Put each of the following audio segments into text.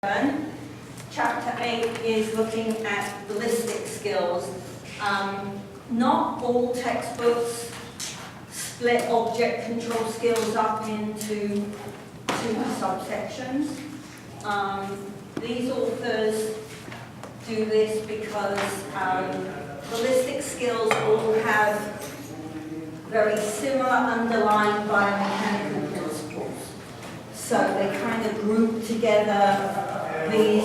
Chapter 8 is looking at ballistic skills. Not all textbooks split object control skills up into two subsections. These authors do this because ballistic skills all have very similar underlying biomechanical principles. So they kind of group together these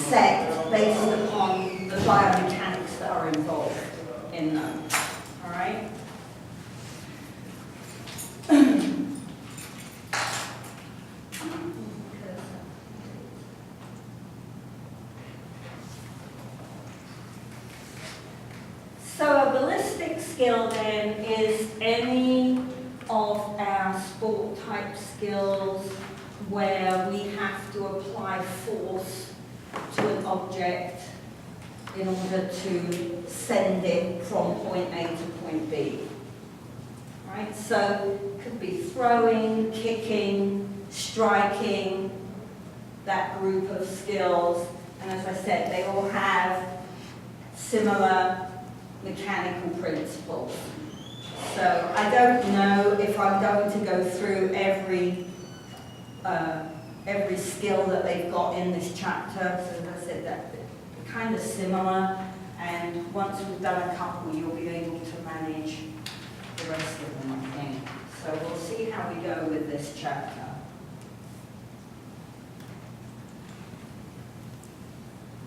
sets based upon the biomechanics that are involved in them. All right? So a ballistic skill then is any of our sport type skills where we have to apply force to an object in order to send it from point A to point B. Right? So it could be throwing, kicking, striking, that group of skills. And as I said, they all have similar mechanical principles. So I don't know if I'm going to go through every skill that they've got in this chapter. So as I said, that they're kind of similar, and once we've done a couple, you'll be able to manage the rest of them, I think. So we'll see how we go with this chapter.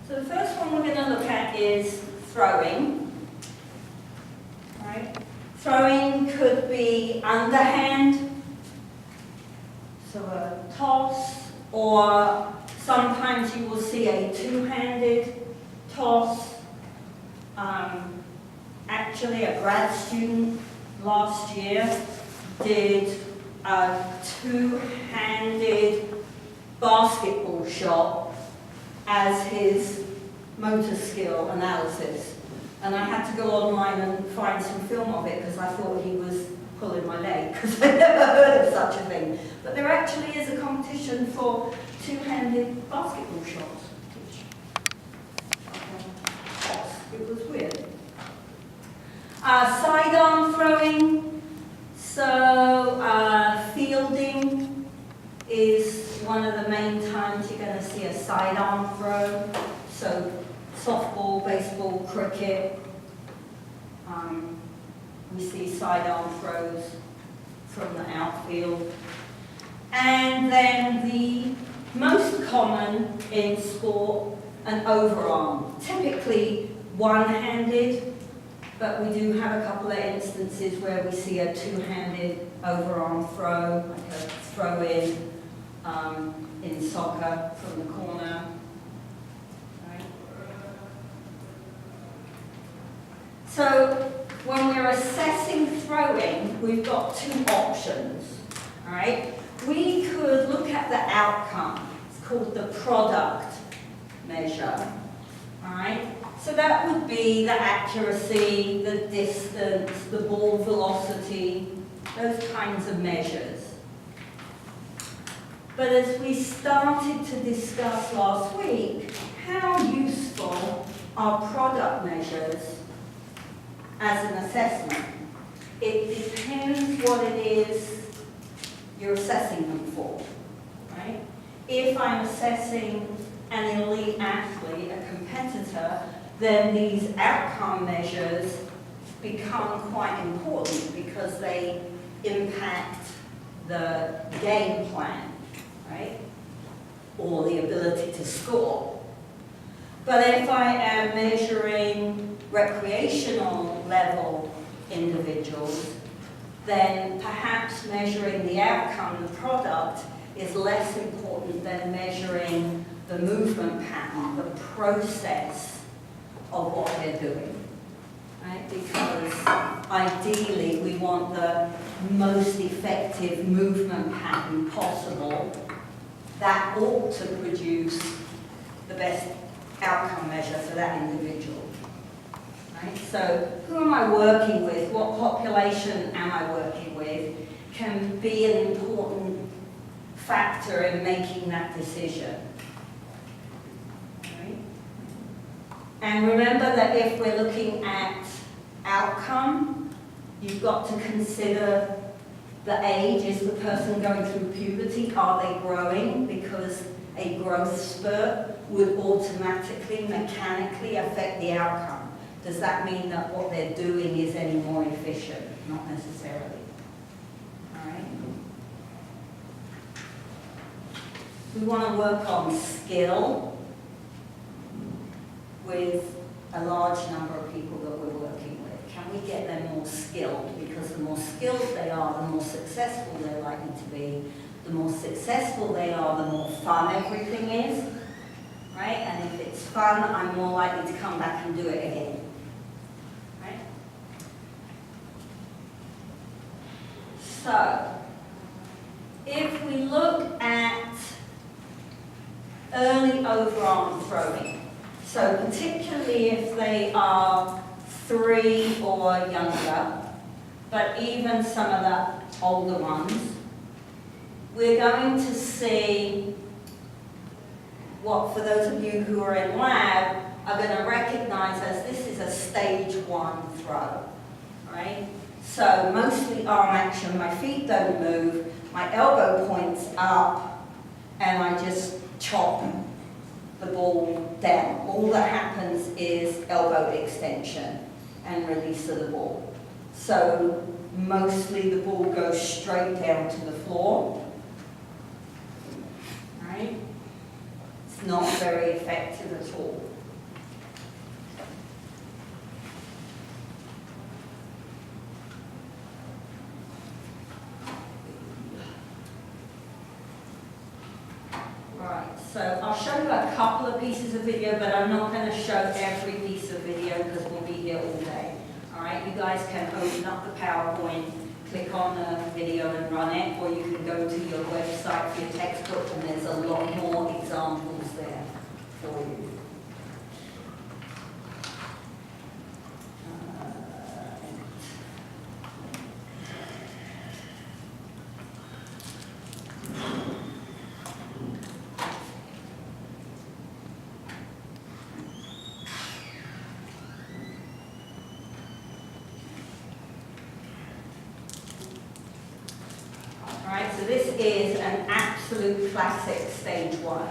So the first one we're going to look at is throwing. Right? Throwing could be underhand, so a toss, or sometimes you will see a two-handed toss. Actually, a grad student last year did a two-handed basketball shot as his motor skill analysis. And I had to go online and find some film of it because I thought he was pulling my leg because I'd never heard of such a thing. But there actually is a competition for two-handed basketball shots. It was weird. Sidearm throwing. So fielding is one of the main times you're going to see a sidearm throw. So softball, baseball, cricket. We see sidearm throws from the outfield. And then the most common in sport, an overarm. Typically one-handed, but we do have a couple of instances where we see a two-handed overarm throw, like a throw-in in soccer from the corner. So when we're assessing throwing, we've got two options, all right? We could look at the outcome. It's called the product measure, all right? So that would be the accuracy, the distance, the ball velocity, those kinds of measures. But as we started to discuss last week, how useful are product measures as an assessment? It depends what it is you're assessing them for, right? If I'm assessing an elite athlete, a competitor, then these outcome measures become quite important because they impact the game plan, right? Or the ability to score. But if I am measuring recreational level individuals, then perhaps measuring the outcome, the product, is less important than measuring the movement pattern, the process of what they're doing, right? Because ideally we want the most effective movement pattern possible that ought to produce the best outcome measure for that individual. Right? So who am I working with? What population am I working with? Can be an important factor in making that decision. And remember that if we're looking at outcome, you've got to consider the age. Is the person going through puberty? Are they growing? Because a growth spurt would automatically, mechanically affect the outcome. Does that mean that what they're doing is any more efficient? Not necessarily. All right. We want to work on skill with a large number of people that we're working with. Can we get them more skilled? Because the more skilled they are, the more successful they're likely to be. The more successful they are, the more fun everything is. Right? And if it's fun, I'm more likely to come back and do it again. Right? So, if we look at early overarm throwing, so particularly if they are 3 or younger, but even some of the older ones, we're going to see what, for those of you who are in lab, are going to recognize as this is a stage 1 throw, right? So mostly arm action, my feet don't move, my elbow points up, and I just chop the ball down. All that happens is elbow extension and release of the ball. So mostly the ball goes straight down to the floor. Right? It's not very effective at all. Right, so I'll show you a couple of pieces of video, but I'm not going to show every piece of video because we'll be here all day. All right, you guys can open up the PowerPoint, click on the video and run it, or you can go to your website for your textbook and there's a lot more examples there for you. Alright, so this is an absolute classic stage 1.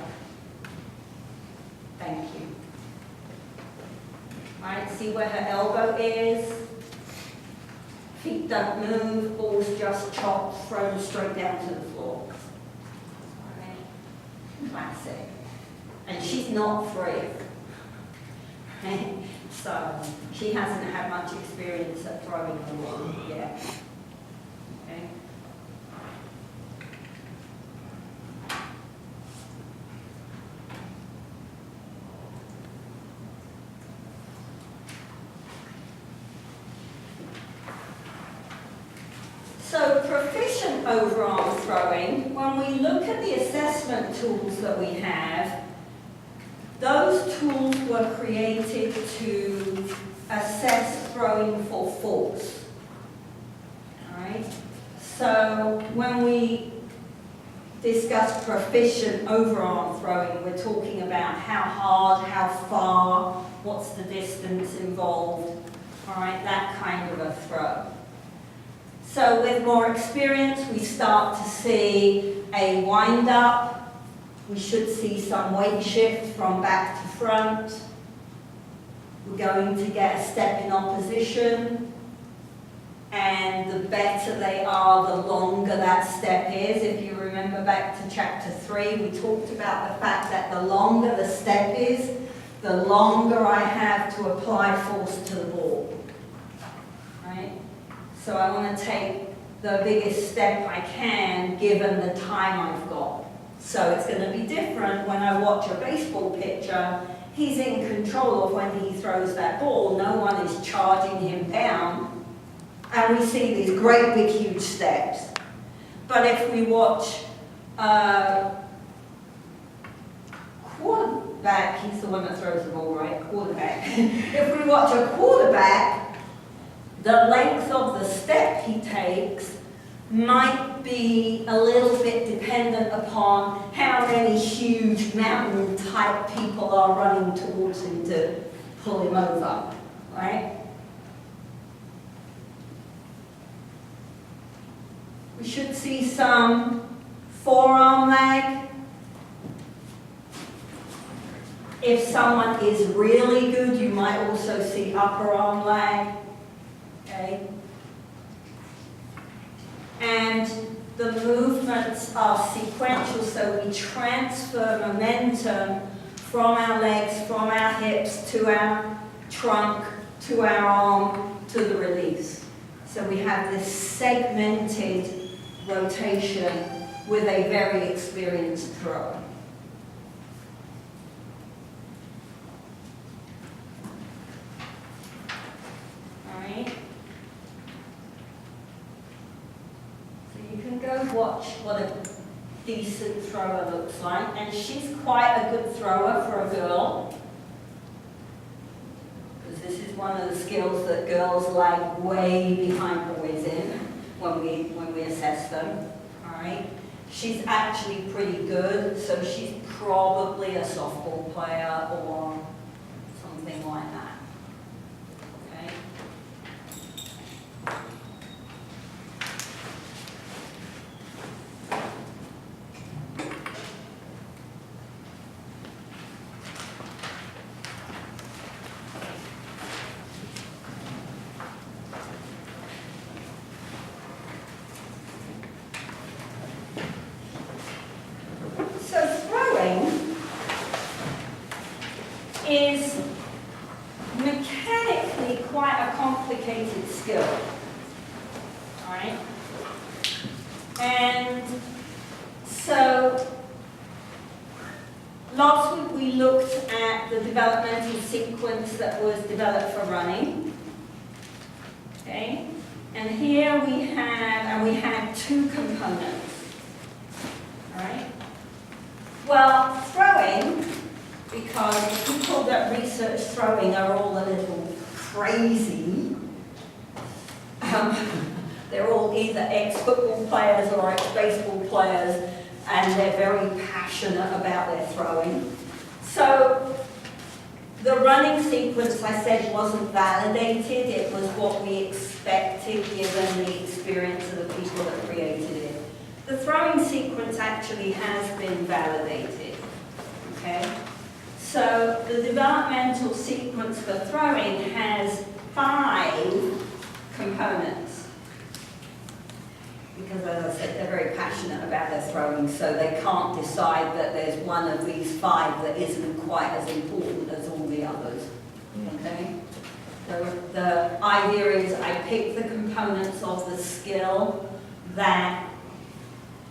Thank you. Alright, see where her elbow is? Feet don't move, ball's just chopped, thrown straight down to the floor. Alright, classic. And she's not 3. So, she hasn't had much experience at throwing the ball yet. Okay. So proficient overarm throwing, when we look at the assessment tools that we have, those tools were created to assess throwing for force. Alright? So when we discuss proficient overarm throwing, we're talking about how hard, how far, what's the distance involved, alright, that kind of a throw. So with more experience, we start to see a wind-up. We should see some weight shift from back to front. We're going to get a step in opposition. And the better they are, the longer that step is. If you remember back to chapter 3, we talked about the fact that the longer the step is, the longer I have to apply force to the ball. Right? So I want to take the biggest step I can given the time I've got. So it's going to be different when I watch a baseball pitcher. He's in control of when he throws that ball. No one is charging him down. And we see these great big huge steps. But if we watch quarterback, he's the one that throws the ball, right? Quarterback. If we watch a quarterback, the length of the step he takes might be a little bit dependent upon how many huge mountain-type people are running towards him to pull him over, right? We should see some forearm lag. If someone is really good, you might also see upper arm lag, okay? And the movements are sequential, so we transfer momentum from our legs, from our hips, to our trunk, to our arm, to the release. So we have this segmented rotation with a very experienced thrower. All right. So you can go watch what a decent thrower looks like, and she's quite a good thrower for a girl, because this is one of the skills that girls lag way behind boys in when we assess them. All right, she's actually pretty good, so she's probably a softball player or something like that. Okay. So throwing is mechanically quite a complicated skill, all right? And so last week we looked at the developmental sequence that was developed for running, okay? And here we had two components, all right? Well, throwing, because the people that research throwing are all a little crazy. They're all either ex-football players or ex-baseball players, and they're very passionate about their throwing. So the running sequence, I said, wasn't validated. It was what we expected given the experience of the people that created it. The throwing sequence actually has been validated, okay? So the developmental sequence for throwing has 5 components. Because as I said, they're very passionate about their throwing, so they can't decide that there's one of these 5 that isn't quite as important as all the others, okay? So the idea is I pick the components of the skill that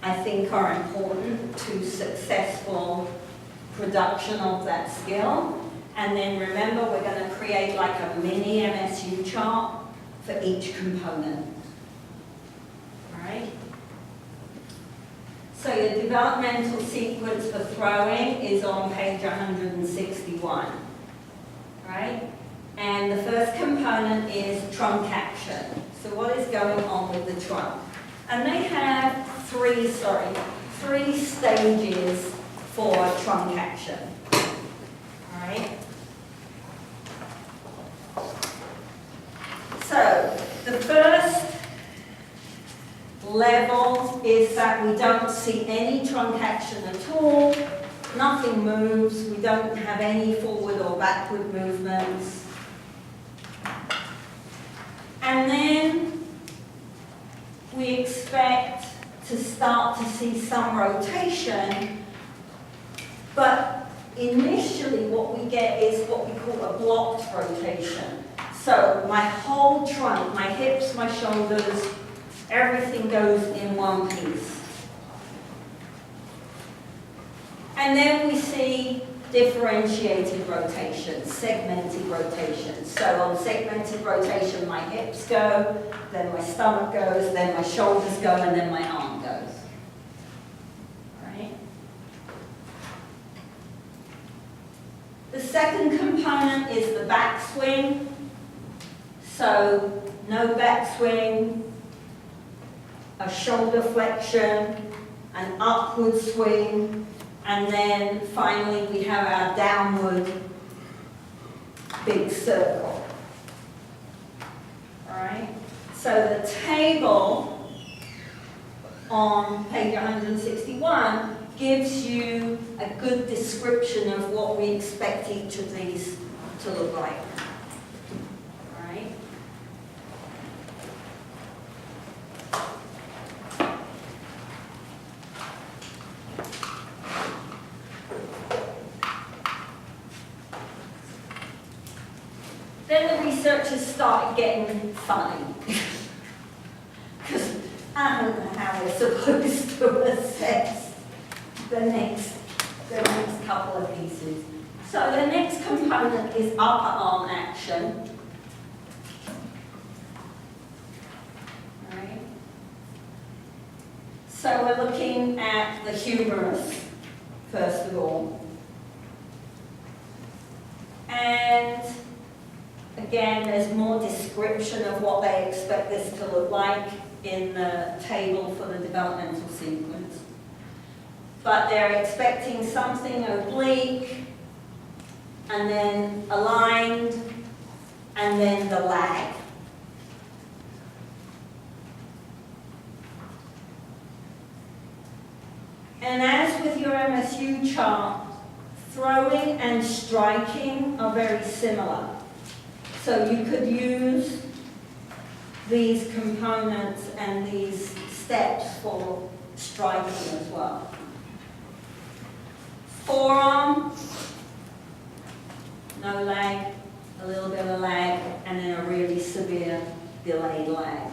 I think are important to successful production of that skill. And then remember, we're going to create like a mini MSU chart for each component. All right? So your developmental sequence for throwing is on page 161. Right? And the first component is trunk action. So what is going on with the trunk? And they have three stages for trunk action. All right? So the first level is that we don't see any trunk action at all. Nothing moves. We don't have any forward or backward movements. And then we expect to start to see some rotation, but initially what we get is what we call a blocked rotation. So my whole trunk, my hips, my shoulders, everything goes in one piece. And then we see differentiated rotation, segmented rotation. So on segmented rotation, my hips go, then my stomach goes, then my shoulders go, and then my arm goes. Right? The second component is the backswing. So no backswing, a shoulder flexion, an upward swing, and then finally we have our downward big circle. All right? So the table on page 161 gives you a good description of what we expect each of these to look like. All right? Then the researchers started getting funny. Because I don't know how we're supposed to assess the next couple of pieces. So the next component is upper arm action. Right. So we're looking at the humerus, first of all. And again, there's more description of what they expect this to look like in the table for the developmental sequence. But they're expecting something oblique, and then aligned, and then the lag. And as with your MSU chart, throwing and striking are very similar. So you could use these components and these steps for striking as well. Forearm, no lag, a little bit of lag, and then a really severe delayed lag.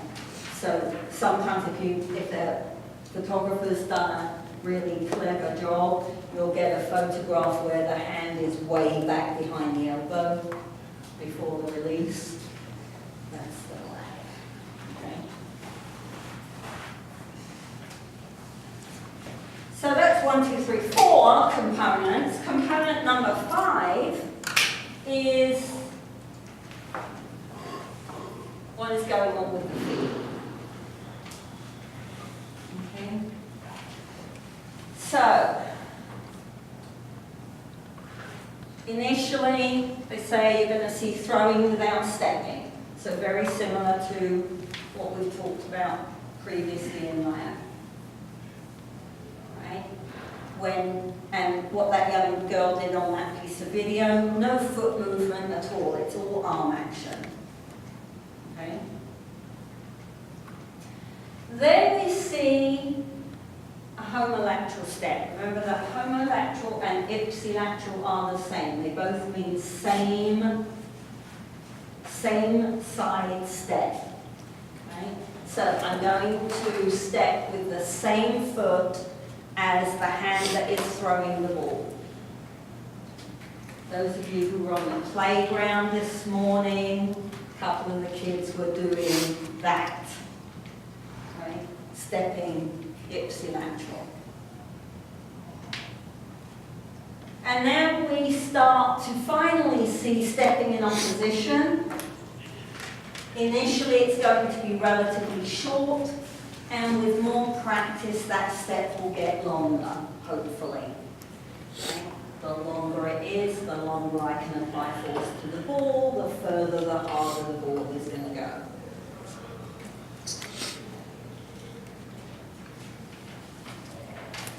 So sometimes if the photographer's done a really clever job, you'll get a photograph where the hand is way back behind the elbow before the release. That's the lag. Okay. So that's 1, 2, 3, 4 components. Component number 5 is what is going on with the feet. Okay. So initially, they say you're going to see throwing without stepping. So very similar to what we've talked about previously in lab. And what that young girl did on that piece of video, no foot movement at all, it's all arm action. Okay? Then we see a homolateral step. Remember that homolateral and ipsilateral are the same. They both mean same side step. Okay? So I'm going to step with the same foot as the hand that is throwing the ball. Those of you who were on the playground this morning, a couple of the kids were doing that, right? Stepping ipsilateral. And now we start to finally see stepping in opposition. Initially it's going to be relatively short, and with more practice, that step will get longer, hopefully. Okay? The longer it is, the longer I can apply force to the ball, the further, the harder the ball is going to go.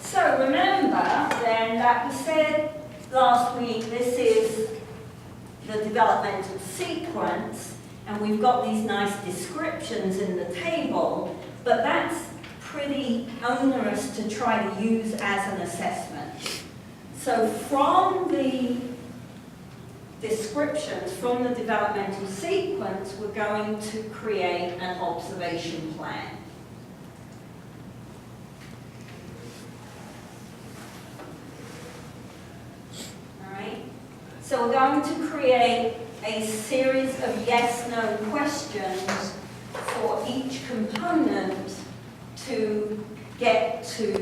So remember then that we said last week this is the developmental sequence, and we've got these nice descriptions in the table. But that's pretty onerous to try to use as an assessment. So from the descriptions, from the developmental sequence, we're going to create an observation plan. All right? So we're going to create a series of yes/no questions for each component to get to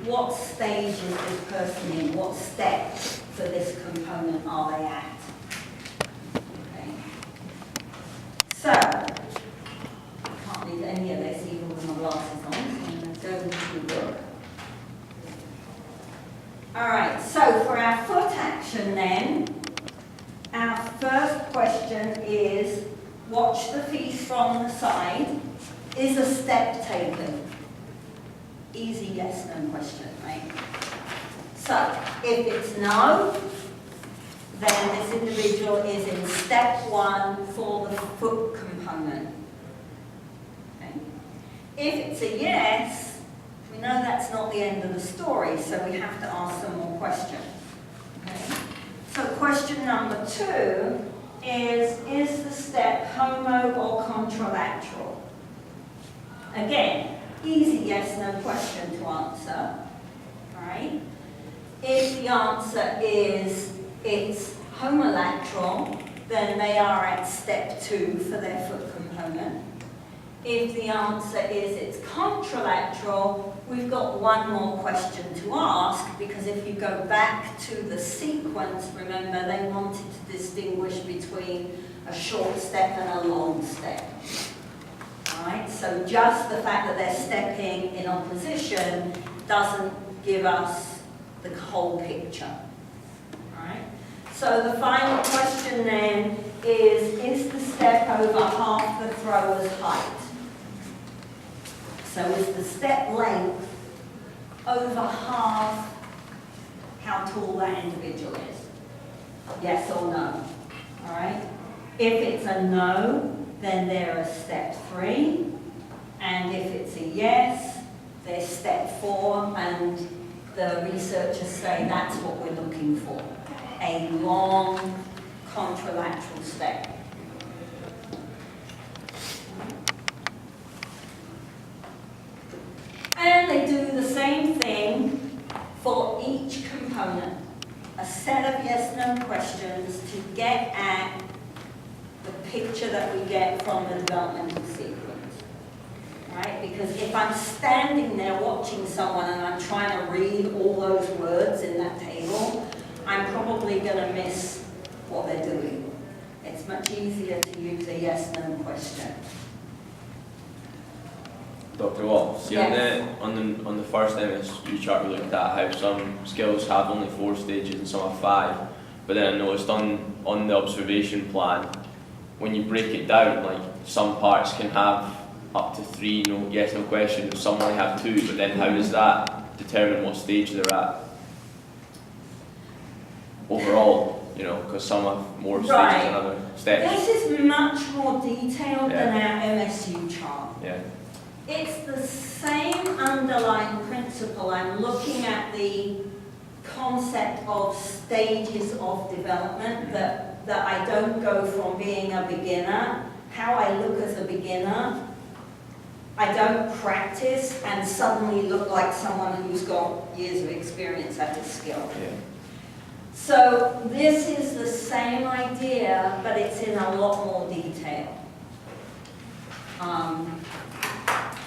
what stage is this person in, what step for this component are they at. Okay. So, I can't read any of this even with my glasses on, so I'm going to go into the book. Alright, so for our foot action then, our first question is, watch the piece from the side. Is a step taken? Easy yes, no question, right? So, if it's no, then this individual is in step 1 for the foot component. Okay. If it's a yes, we know that's not the end of the story, so we have to ask some more questions. Okay. So question number 2 is the step homo or contralateral? Again, easy yes, no question to answer, right? If the answer is it's homolateral, then they are at step 2 for their foot component. If the answer is it's contralateral, we've got one more question to ask, because if you go back to the sequence, remember they wanted to distinguish between a short step and a long step. Right? So just the fact that they're stepping in opposition doesn't give us the whole picture. Right? So the final question then is the step over half the thrower's height? So is the step length over half how tall that individual is? Yes or no? All right? If it's a no, then they're a step 3. And if it's a yes, they're step 4. And the researchers say that's what we're looking for. A long contralateral step. And they do the same thing for each component. A set of yes-no questions to get at the picture that we get from the developmental sequence. Right? Because if I'm standing there watching someone and I'm trying to read all those words in that table, I'm probably going to miss what they're doing. It's much easier to use a yes-no question. Dr. Wall, see yes. on the first MSU chart we looked at how some skills have only 4 stages and some have 5, but then I noticed on the observation plan, when you break it down, like some parts can have up to 3 yes no questions, some only have 2, but then how does that determine what stage they're at overall? You know, because some have more stages right. than other steps. This is much more detailed Yeah. than our MSU chart. Yeah. It's the same underlying principle. I'm looking at the concept of stages of development, that I don't go from being a beginner, how I look as a beginner. I don't practice and suddenly look like someone who's got years of experience at a skill. Yeah. So this is the same idea, but it's in a lot more detail.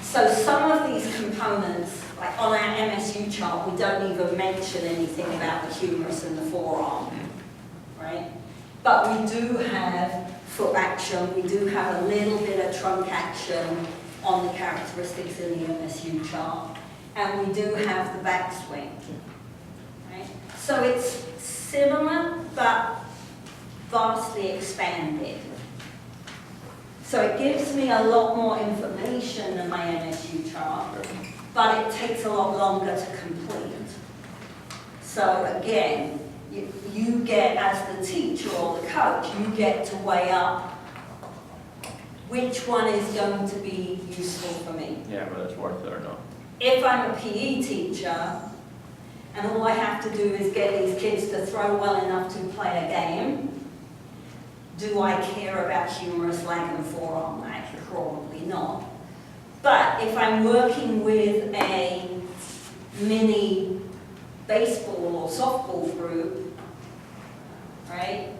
So some of these components, like on our MSU chart, we don't even mention anything about the humerus and the forearm, right? But we do have foot action, we do have a little bit of trunk action on the characteristics in the MSU chart, and we do have the backswing, right? So it's similar, but vastly expanded. So it gives me a lot more information than my MSU chart, but it takes a lot longer to complete. So again, you get, as the teacher or the coach, you get to weigh up which one is going to be useful for me. Yeah, whether it's worth it or not. If I'm a PE teacher, and all I have to do is get these kids to throw well enough to play a game, do I care about humerus, leg and forearm lag? Probably not. But if I'm working with a mini baseball or softball group, right?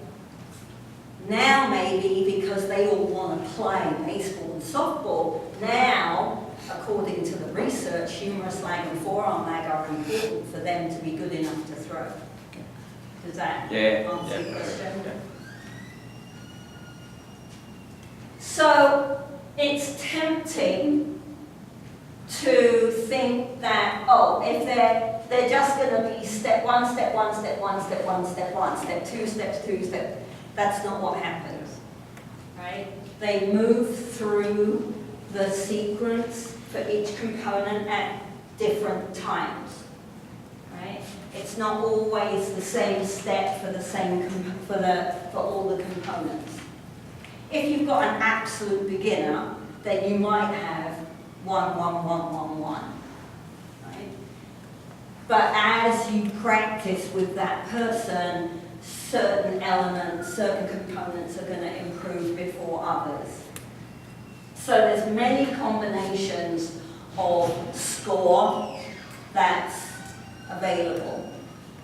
Now maybe, because they all want to play baseball and softball, now, according to the research, humerus lag and forearm lag are important for them to be good enough to throw. Does that answer your question? Yeah. So it's tempting to think that, oh, if they're just going to be step 1, step 1, step 1, step 1, step 1, step 2, step 2, step. That's not what happens. right? They move through the sequence for each component at different times, right? It's not always the same step for the same for all the components. If you've got an absolute beginner, then you might have 1, 1, 1, 1, 1, right? But as you practice with that person, certain elements, certain components are going to improve before others. So there's many combinations of score that's available.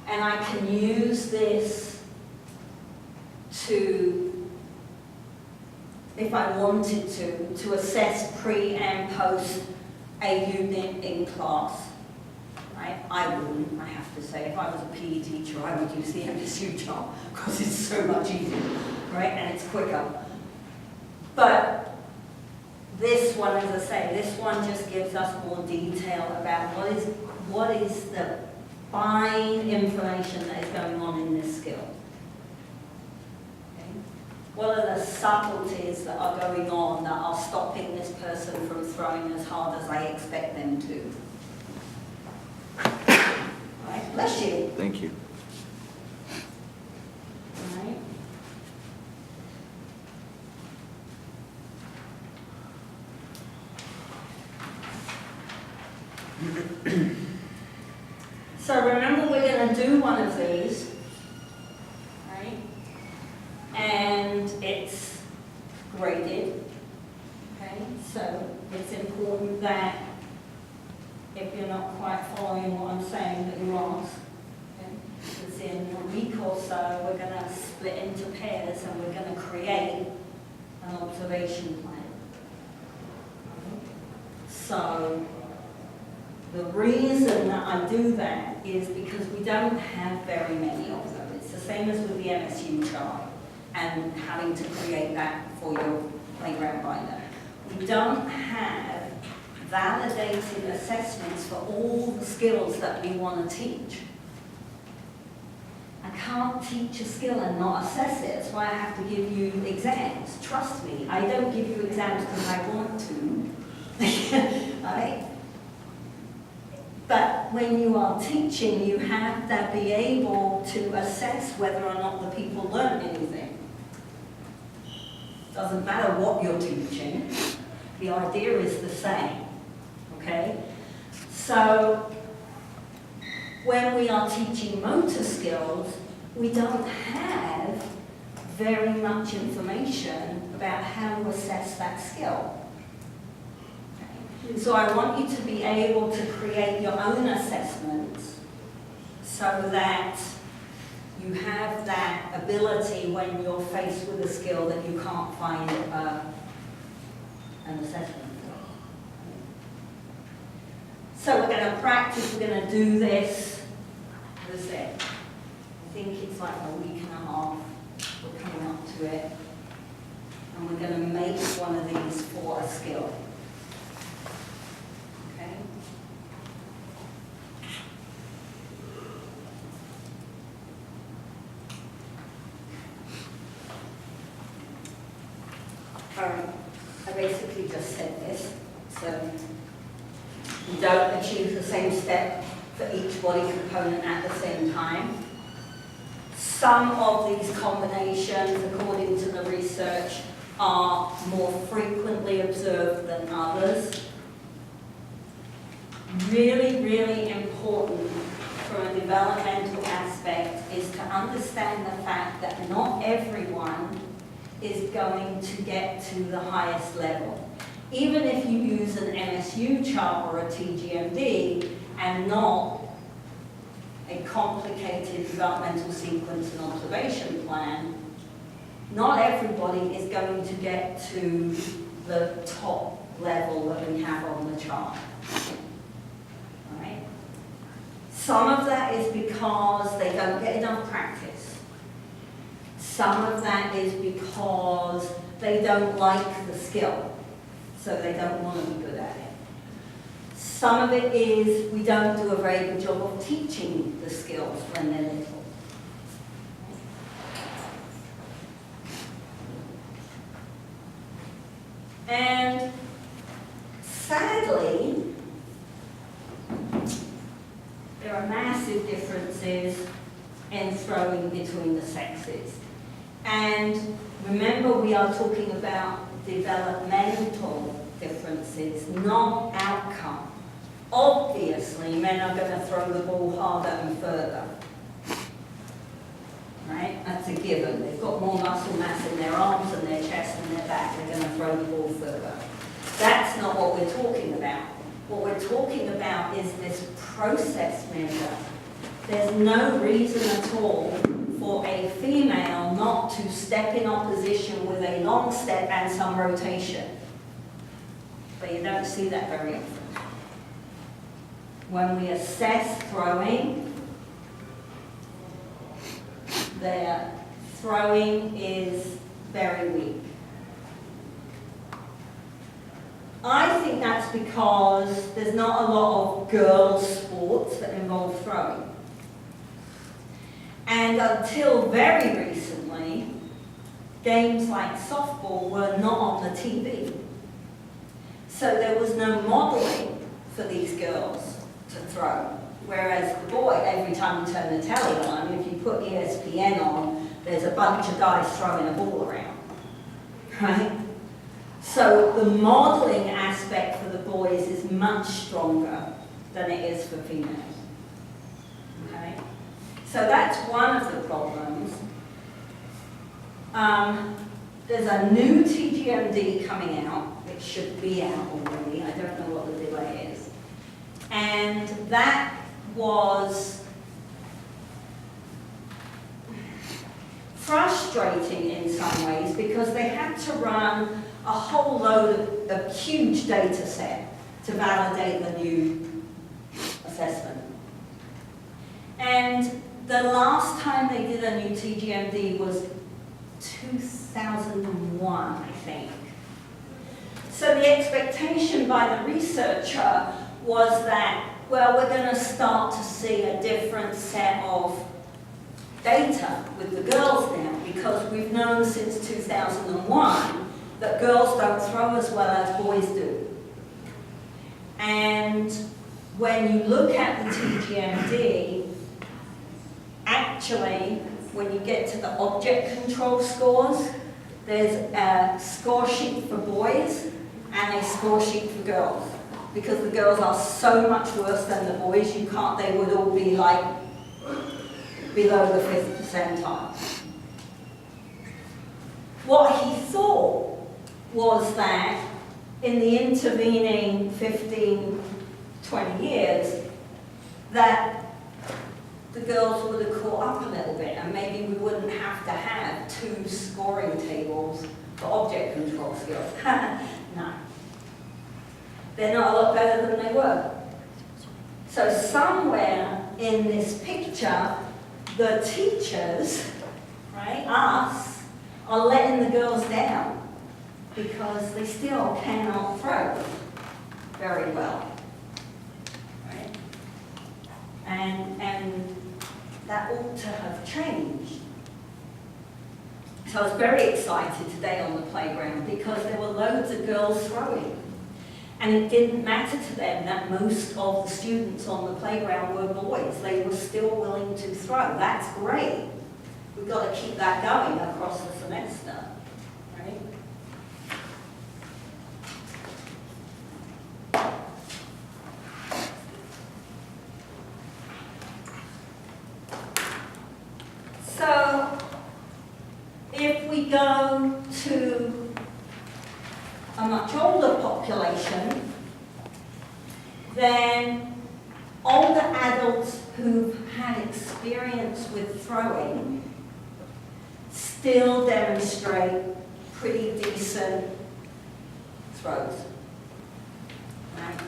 And I can use this to, if I wanted to assess pre and post a unit in class. Right? I wouldn't, I have to say. If I was a PE teacher, I would use the MSU chart because it's so much easier, right? And it's quicker. But this one, as I say, this one just gives us more detail about what is the fine information that is going on in this skill. Okay? What are the subtleties that are going on that are stopping this person from throwing as hard as I expect them to? Right, bless you. Thank you. Right. So remember, we're going to do one of these, right? And it's graded. Okay, so it's important that if you're not quite following what I'm saying, that you ask. Okay? Because in a week or so, we're going to split into pairs and we're going to create an observation plan. So the reason that I do that is because we don't have very many of them. It's the same as with the MSU chart and having to create that for your playground binder. We don't have validated assessments for all the skills that we want to teach. I can't teach a skill and not assess it. That's why I have to give you exams. Trust me, I don't give you exams because I want to. Right? But when you are teaching, you have to be able to assess whether or not the people learn anything. Doesn't matter what you're teaching, the idea is the same. Okay? So when we are teaching motor skills, we don't have very much information about how to assess that skill. Okay? So I want you to be able to create your own assessments so that you have that ability when you're faced with a skill that you can't find an assessment. So we're going to practice, we're going to do this, as I said, I think it's like a week and a half, we're coming up to it, and we're going to make one of these for a skill. Okay? I basically just said this, so you don't achieve the same step for each body component at the same time. Some of these combinations, according to the research, are more frequently observed than others. Really, really important from a developmental aspect is to understand the fact that not everyone is going to get to the highest level. Even if you use an MSU chart or a TGMD and not a complicated developmental sequence and observation plan, not everybody is going to get to the top level that we have on the chart. Right? Some of that is because they don't get enough practice. Some of that is because they don't like the skill, so they don't want to be good at it. Some of it is we don't do a very good job of teaching the skills when they're little. And sadly, there are massive differences in throwing between the sexes. And remember, we are talking about developmental differences, not outcome. Obviously, men are going to throw the ball harder and further. Right? That's a given. They've got more muscle mass in their arms and their chest and their back. They're going to throw the ball further. That's not what we're talking about. What we're talking about is this process measure. There's no reason at all for a female not to step in opposition with a long step and some rotation. But you don't see that very often. When we assess throwing, their throwing is very weak. I think that's because there's not a lot of girls' sports that involve throwing. And until very recently, games like softball were not on the TV. So there was no modeling for these girls to throw. Whereas the boy, every time you turn the telly on, if you put ESPN on, there's a bunch of guys throwing a ball around, right? So the modeling aspect for the boys is much stronger than it is for females, okay? So that's one of the problems. There's a new TGMD coming out, which should be out already. I don't know what the delay is. And that was frustrating in some ways because they had to run a whole load of a huge data set to validate the new assessment. And the last time they did a new TGMD was 2001, I think. So the expectation by the researcher was that, well, we're going to start to see a different set of data with the girls now, because we've known since 2001 that girls don't throw as well as boys do. And when you look at the TGMD, actually, when you get to the object control scores, there's a score sheet for boys and a score sheet for girls. Because the girls are so much worse than the boys, you can't, they would all be like below the 5th percentile. What he thought was that in the intervening 15, 20 years, that the girls would have caught up a little bit and maybe we wouldn't have to have 2 scoring tables for object control skills. No. They're not a lot better than they were. So somewhere in this picture, the teachers, right, us, are letting the girls down because they still cannot throw very well. Right? And that ought to have changed. So I was very excited today on the playground because there were loads of girls throwing. And it didn't matter to them that most of the students on the playground were boys. They were still willing to throw. That's great. We've got to keep that going across the semester, right? So, if we go to a much older population, then older adults who've had experience with throwing still demonstrate pretty decent throws. Right?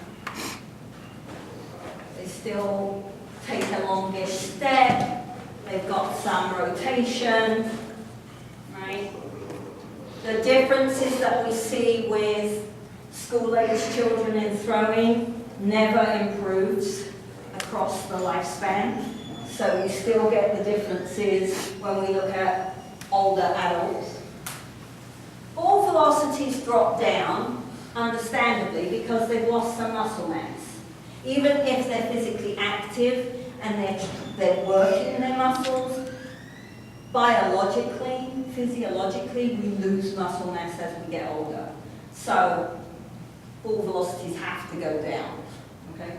They still take a longish step, they've got some rotation, right? The differences that we see with school-aged children in throwing never improves across the lifespan. So you still get the differences when we look at older adults. Ball velocities drop down, understandably, because they've lost some muscle mass. Even if they're physically active and they're working their muscles, biologically, physiologically, we lose muscle mass as we get older. So ball velocities have to go down, okay?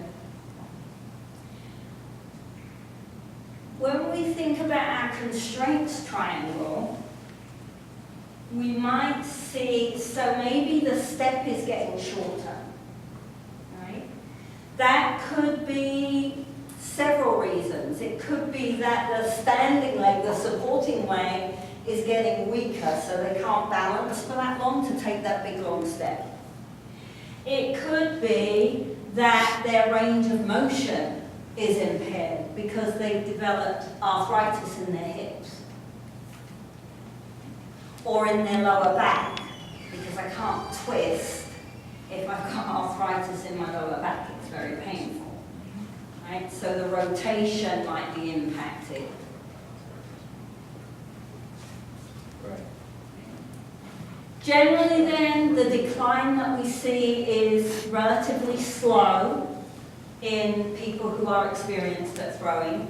When we think about our constraints triangle, we might see, so maybe the step is getting shorter, right? That could be several reasons. It could be that the standing leg, the supporting leg, is getting weaker, so they can't balance for that long to take that big long step. It could be that their range of motion is impaired because they've developed arthritis in their hips or in their lower back, because I can't twist if I've got arthritis in my lower back. It's very painful, right? So the rotation might be impacted. Right. Generally then, the decline that we see is relatively slow in people who are experienced at throwing,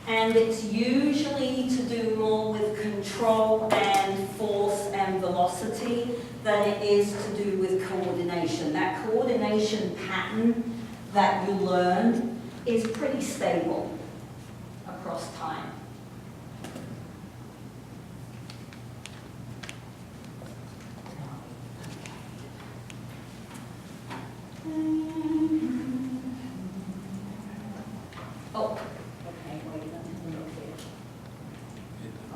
and it's usually to do more with control and force and velocity than it is to do with coordination. That coordination pattern that you learned is pretty stable across time. Oh, okay, wait, let me look here.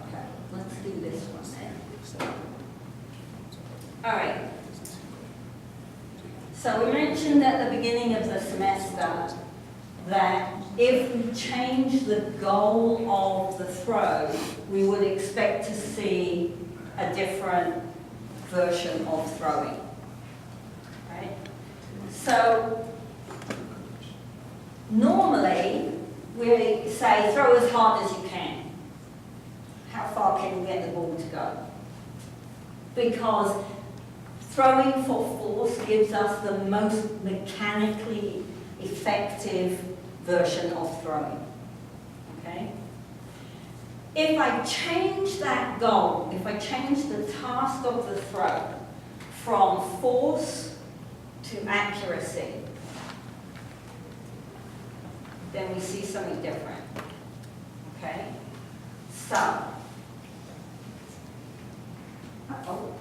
Okay, let's do this one then. All right. So we mentioned at the beginning of the semester that if we change the goal of the throw, we would expect to see a different version of throwing, right? So normally, we say throw as hard as you can. How far can you get the ball to go? Because throwing for force gives us the most mechanically effective version of throwing, okay? If I change that goal, if I change the task of the throw from force to accuracy, then we see something different, okay? So, uh-oh.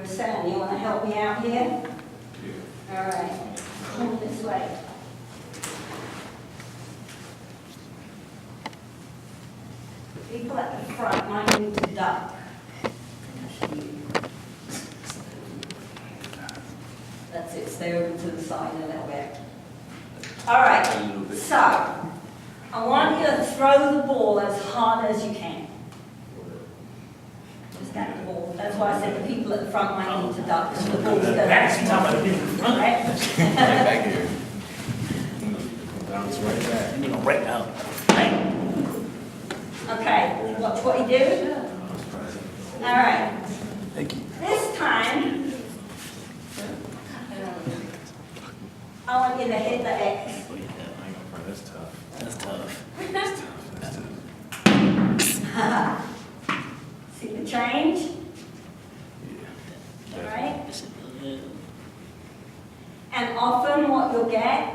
Sam, you want to help me out here? Yeah. All right, come this way. People at the front might need to duck. That's it, stay over to the side a little bit. All right, so I want you to throw the ball as hard as you can. Just at the ball. That's why I said the people at the front might need to duck because the ball's going to right? Right back here. Bounce right back. Right now. Okay, watch what you do. All right. Thank you. This time, I want you to hit the X. That's tough. That's tough. That's tough. That's tough. See the change? Yeah. All right. And often what you'll get,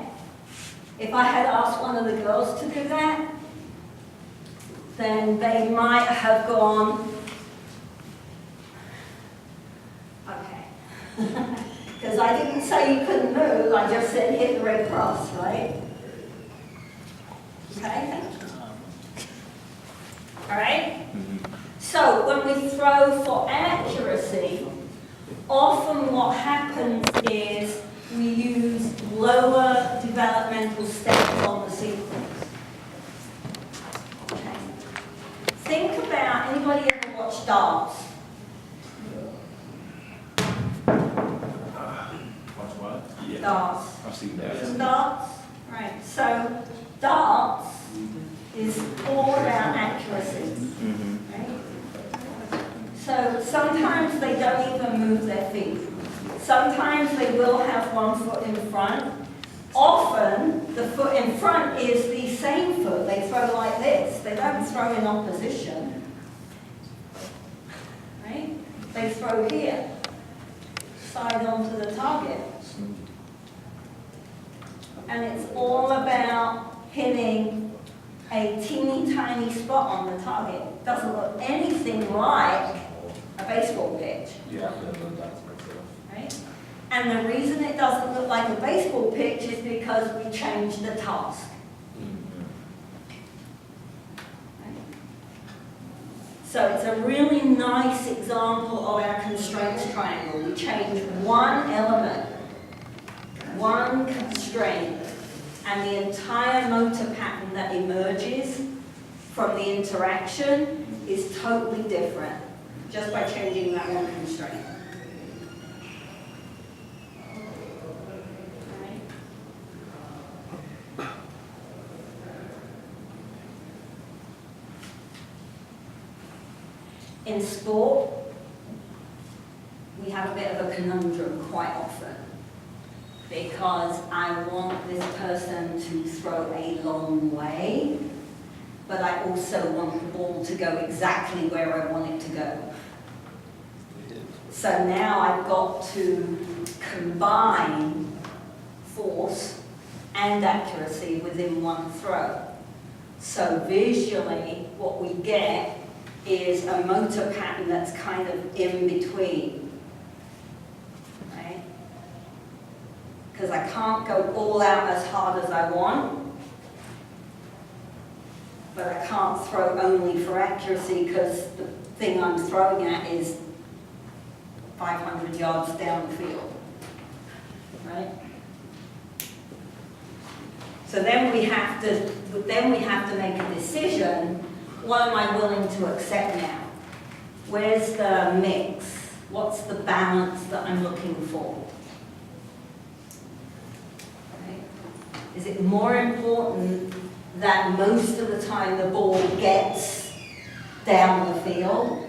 if I had asked one of the girls to do that, then they might have gone, okay. Because I didn't say you couldn't move, I just said hit the red cross, right? Okay? All right? So when we throw for accuracy, often what happens is we use lower developmental steps on the sequence. Okay. Think about, anybody ever watch darts? Watch what? Yeah. darts. I've seen that. Darts, right, so darts is all about accuracy, right? So sometimes they don't even move their feet. Sometimes they will have one foot in front. Often, the foot in front is the same foot. They throw like this. They don't throw in opposition, right? They throw here, side onto the target. And it's all about hitting a teeny tiny spot on the target. Doesn't look anything like a baseball pitch. Yeah, I've done that myself. Right? And the reason it doesn't look like a baseball pitch is because we changed the task. Right? So it's a really nice example of our constraints triangle. We change one element, one constraint, and the entire motor pattern that emerges from the interaction is totally different, just by changing that one constraint. In sport, we have a bit of a conundrum quite often because I want this person to throw a long way, but I also want the ball to go exactly where I want it to go. So now I've got to combine force and accuracy within one throw. So visually, what we get is a motor pattern that's kind of in between, right? Because I can't go all out as hard as I want, but I can't throw only for accuracy because the thing I'm throwing at is 500 yards down the field, right? So then we have to make a decision. What am I willing to accept now? Where's the mix? What's the balance that I'm looking for? Right? Is it more important that most of the time the ball gets down the field?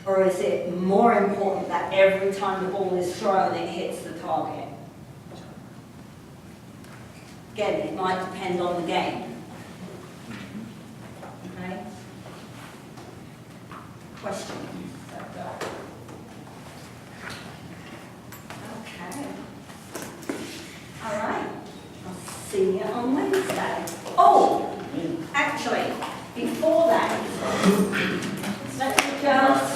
Or is it more important that every time the ball is thrown, it hits the target? Again, it might depend on the game. Okay? Question? Okay. All right. I'll see you on Wednesday. Oh, actually, before that, let me just...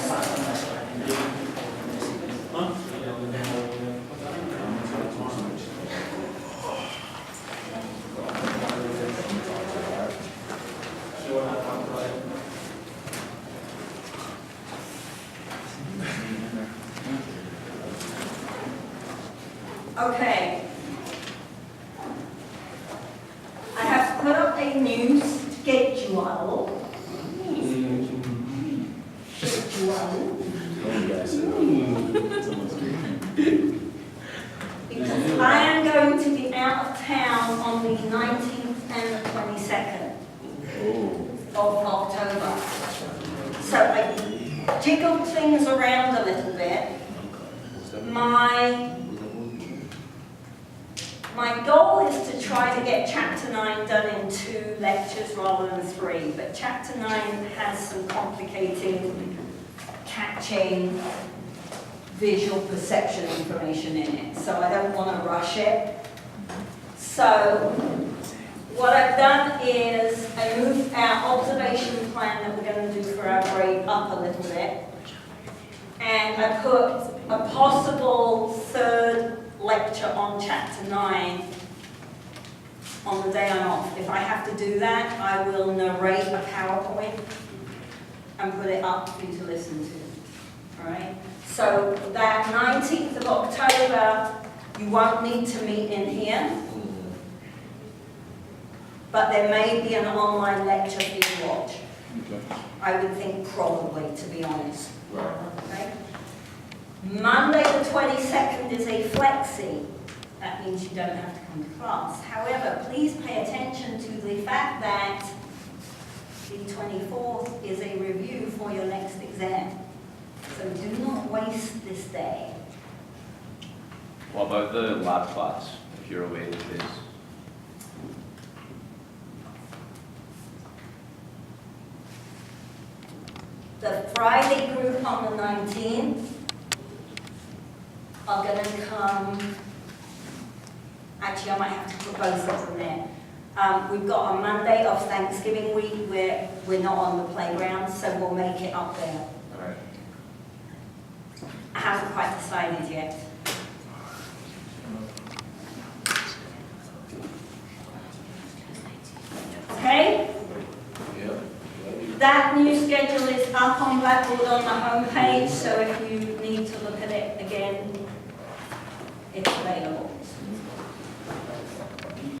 Okay. I have put up a new schedule. Because I am going to be out of town on the 19th and the 22nd of October. So I jiggled things around a little bit. My goal is to try to get Chapter 9 done in 2 lectures rather than 3, but Chapter 9 has some complicated catching visual perception information in it, so I don't want to rush it. So what I've done is I moved our observation plan that we're going to do for our grade up a little bit, and I put a possible 3rd lecture on Chapter 9 on the day I'm off. If I have to do that, I will narrate a PowerPoint and put it up for you to listen to. All right? So that 19th of October, you won't need to meet in here, but there may be an online lecture for you to watch. I would think probably, to be honest. Okay? Monday the 22nd is a flexi. that means you don't have to come to class. However, please pay attention to the fact that the 24th is a review for your next exam. So do not waste this day. What about the lab class, if you're away these days? The Friday group on the 19th are going to come, actually I might have to put both of them there. We've got a Monday of Thanksgiving week where we're not on the playground, so we'll make it up there. Alright. I haven't quite decided yet. Okay? Yeah. That new schedule is up on Blackboard on the homepage, so if you need to look at it again, it's available.